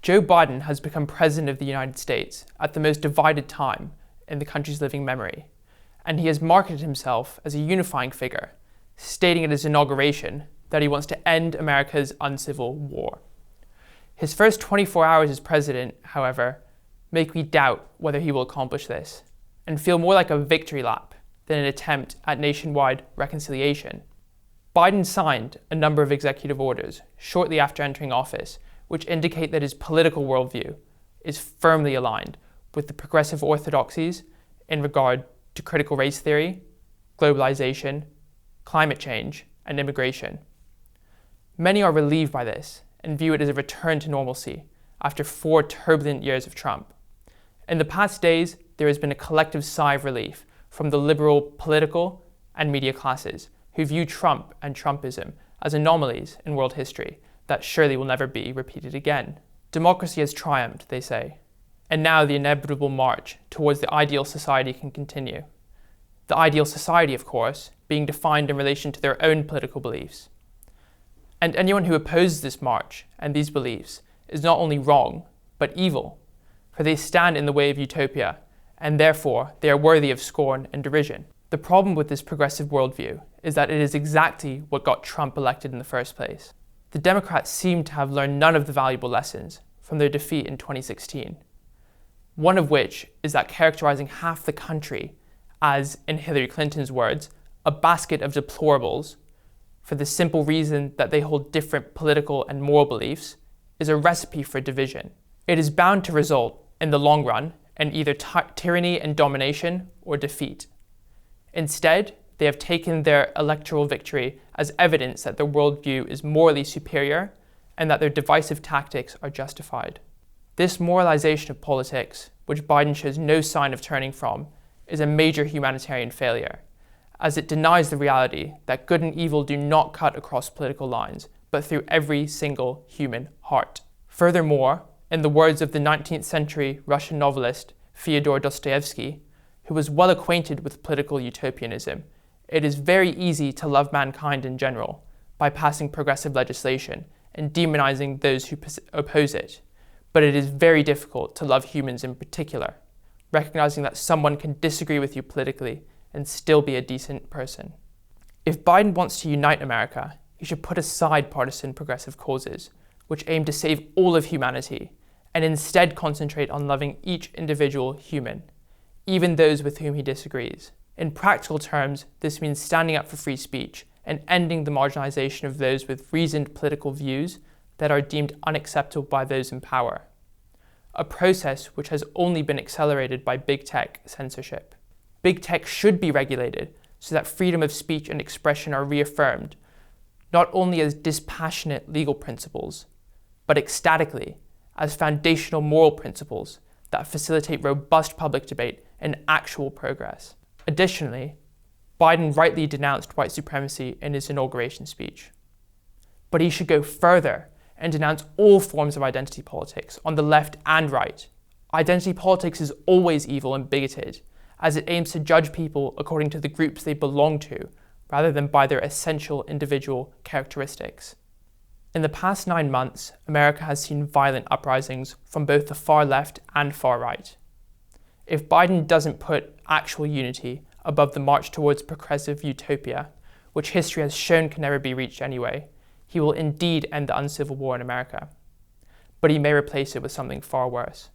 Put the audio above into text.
Joe Biden has become President of the United States at the most divided time in the country's living memory, and he has marketed himself as a unifying figure, stating at his inauguration that he wants to end America's uncivil war. His first 24 hours as president, however, make me doubt whether he will accomplish this, and feel more like a victory lap than an attempt at nationwide reconciliation. Biden signed a number of executive orders shortly after entering office, which indicate that his political worldview is firmly aligned with the progressive orthodoxies in regard to critical race theory, globalization, climate change, and immigration. Many are relieved by this and view it as a return to normalcy after 4 turbulent years of Trump. In the past days, there has been a collective sigh of relief from the liberal political and media classes who view Trump and Trumpism as anomalies in world history that surely will never be repeated again. Democracy has triumphed, they say, and now the inevitable march towards the ideal society can continue. The ideal society, of course, being defined in relation to their own political beliefs. And anyone who opposes this march and these beliefs is not only wrong, but evil, for they stand in the way of utopia, and therefore they are worthy of scorn and derision. The problem with this progressive worldview is that it is exactly what got Trump elected in the first place. The Democrats seem to have learned none of the valuable lessons from their defeat in 2016. One of which is that characterizing half the country as, in Hillary Clinton's words, a basket of deplorables, for the simple reason that they hold different political and moral beliefs, is a recipe for division. It is bound to result, in the long run, in either tyranny and domination or defeat. Instead, they have taken their electoral victory as evidence that their worldview is morally superior and that their divisive tactics are justified. This moralization of politics, which Biden shows no sign of turning from, is a major humanitarian failure, as it denies the reality that good and evil do not cut across political lines, but through every single human heart. Furthermore, in the words of the 19th century Russian novelist Fyodor Dostoevsky, who was well acquainted with political utopianism, it is very easy to love mankind in general by passing progressive legislation and demonizing those who oppose it, but it is very difficult to love humans in particular, recognizing that someone can disagree with you politically and still be a decent person. If Biden wants to unite America, he should put aside partisan progressive causes, which aim to save all of humanity, and instead concentrate on loving each individual human, even those with whom he disagrees. In practical terms, this means standing up for free speech and ending the marginalization of those with reasoned political views that are deemed unacceptable by those in power, a process which has only been accelerated by big tech censorship. Big tech should be regulated so that freedom of speech and expression are reaffirmed, not only as dispassionate legal principles, but ecstatically as foundational moral principles that facilitate robust public debate and actual progress. Additionally, Biden rightly denounced white supremacy in his inauguration speech. But he should go further and denounce all forms of identity politics on the left and right. Identity politics is always evil and bigoted, as it aims to judge people according to the groups they belong to, rather than by their essential individual characteristics. In the past 9 months, America has seen violent uprisings from both the far left and far right. If Biden doesn't put actual unity above the march towards progressive utopia, which history has shown can never be reached anyway, he will indeed end the uncivil war in America. But he may replace it with something far worse.